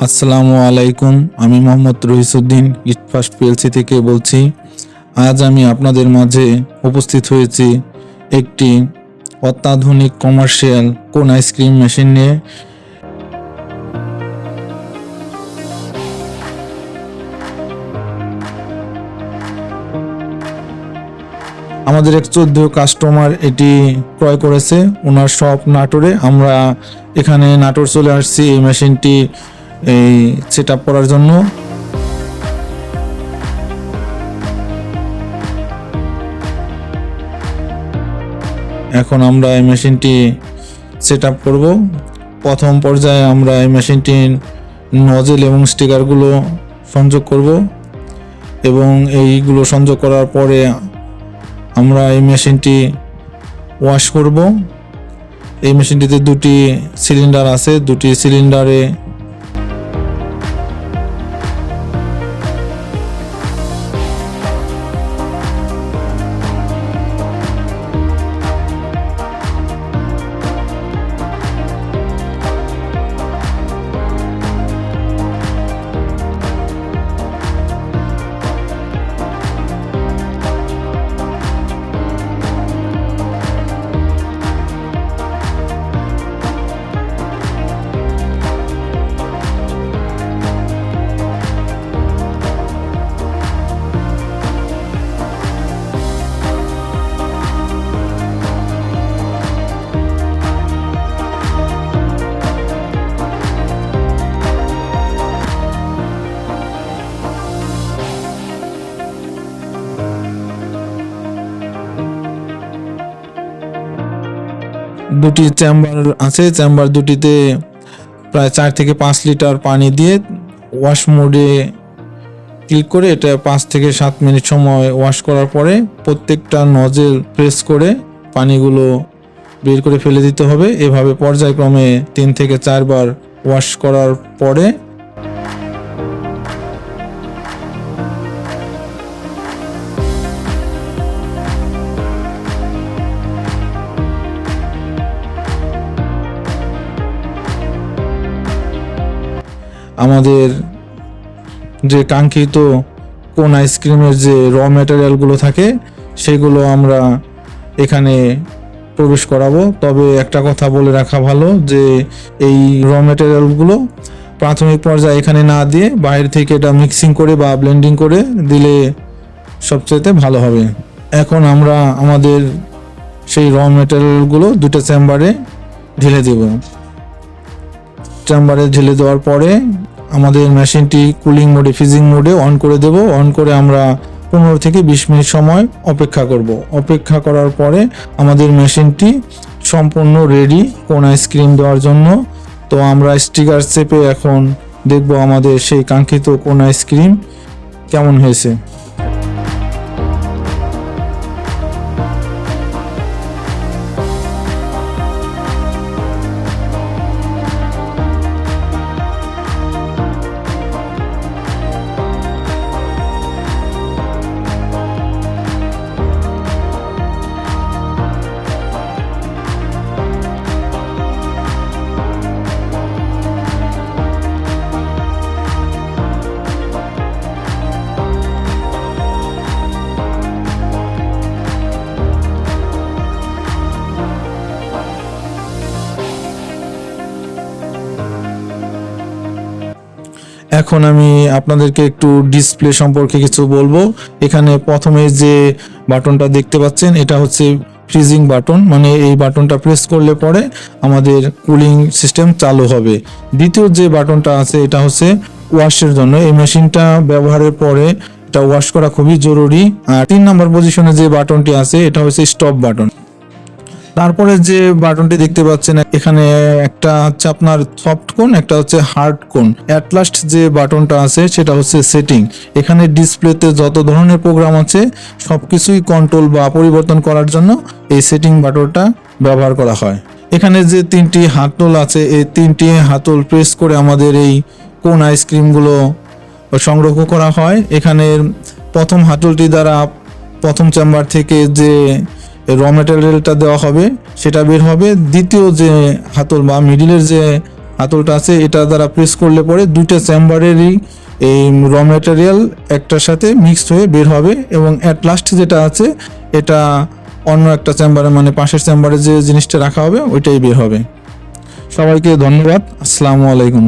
আসসালামু আলাইকুম। আমি মোহাম্মদ রহিসউদ্দিন ইটফাস্ট পিএলসি থেকে বলছি। আজ আমি আপনাদের মাঝে উপস্থিত হয়েছি একটি অত্যাধুনিক কমার্শিয়াল কোন আইসক্রিম মেশিন নিয়ে। আমাদের এক শ্রদ্ধেয় কাস্টমার এটি ক্রয় করেছে ওনার শপ নাটোরে। আমরা এখানে নাটোর চলে আসছি এই মেশিনটি সেট আপ করার জন্য। এখন আমরা এই মেশিনটি সেট আপ করবো। প্রথম পর্যায়ে আমরা এই মেশিনটির নজেল এবং স্টিকারগুলো সংযোগ করব এবং এইগুলো সংযোগ করার পরে আমরা এই মেশিনটি ওয়াশ করব। এই মেশিনটিতে দুটি সিলিন্ডার আছে, দুটি সিলিন্ডারে দুটি চেম্বার আছে। চেম্বার দুটিতে প্রায় 4 থেকে 5 লিটার পানি দিয়ে ওয়াশ মোডে ক্লিক করে এটা 5 থেকে 7 মিনিট সময় ওয়াশ করার পরে প্রত্যেকটা নজেল প্রেস করে পানিগুলো বের করে ফেলে দিতে হবে। এভাবে পর্যায়ক্রমে 3 থেকে 4 বার ওয়াশ করার পরে আমাদের যে কাঙ্ক্ষিত কোন আইসক্রিমের যে র ম্যাটেরিয়ালগুলো থাকে সেগুলো আমরা এখানে প্রবেশ করাবো। তবে একটা কথা বলে রাখা ভালো যে এই র ম্যাটেরিয়ালগুলো প্রাথমিক পর্যায়ে এখানে না দিয়ে বাইরে থেকে এটা মিক্সিং করে বা ব্লেন্ডিং করে দিলে সবচেয়ে ভালো হবে। এখন আমরা আমাদের সেই র ম্যাটেরিয়ালগুলো দুটো চেম্বারে ঢেলে দেব। চেম্বারে ঢেলে দেওয়ার পরে আমাদের মেশিনটি কুলিং মোডে ফ্রিজিং মোডে অন করে দেব। অন করে আমরা 15 থেকে 20 মিনিট সময় অপেক্ষা করব। অপেক্ষা করার পরে আমাদের মেশিনটি সম্পূর্ণ রেডি কোন আইসক্রিম দেওয়ার জন্য। তো আমরা স্টিকার চেপে এখন দেখব আমাদের সেই কাঙ্ক্ষিত কোন আইসক্রিম কেমন হয়েছে। এখন আমি আপনাদেরকে একটু ডিসপ্লে সম্পর্কে কিছু বলবো। এখানে প্রথমে যে বাটনটা দেখতে পাচ্ছেন এটা হচ্ছে ফ্রিজিং বাটন, মানে এই বাটনটা প্রেস করলে পরে আমাদের কুলিং সিস্টেম চালু হবে। দ্বিতীয় যে বাটনটা আছে এটা হচ্ছে ওয়াশের জন্য। এই মেশিনটা ব্যবহারের পরে এটা ওয়াশ করা খুবই জরুরি। আর 3 নম্বর পজিশনে যে বাটনটি আছে এটা হচ্ছে স্টপ বাটন। তারপরে যে বাটনটি দেখতে পাচ্ছেন এখানে একটা হচ্ছে আপনার সফট কোন, একটা হচ্ছে হার্ড কোন। অ্যাট লাস্ট যে বাটনটা আছে সেটা হচ্ছে সেটিং। এখানে ডিসপ্লেতে যত ধরনের প্রোগ্রাম আছে সবকিছুই কন্ট্রোল বা পরিবর্তন করার জন্য এই সেটিং বাটনটা ব্যবহার করা হয়। এখানে যে 3টি হাতল আছে এই 3টি হাতল প্রেস করে আমাদের এই কোন আইসক্রিমগুলো সংগ্রহ করা হয়। এখানে প্রথম হাতলটি দ্বারা প্রথম চেম্বার থেকে যে র ম্যাটেরিয়ালটা দেওয়া হবে সেটা বের হবে। দ্বিতীয় যে হাতল বা মিডিলের যে হাতলটা আছে, এটা দ্বারা প্রেস করলে পরে দুইটা চেম্বারেরই এই র ম্যাটেরিয়াল একটার সাথে মিক্সড হয়ে বের হবে, এবং অ্যাট লাস্ট যেটা আছে এটা অন্য একটা চেম্বারে, মানে পাশের চেম্বারে যে জিনিসটা রাখা হবে ওইটাই বের হবে। সবাইকে ধন্যবাদ। আসসালামু আলাইকুম।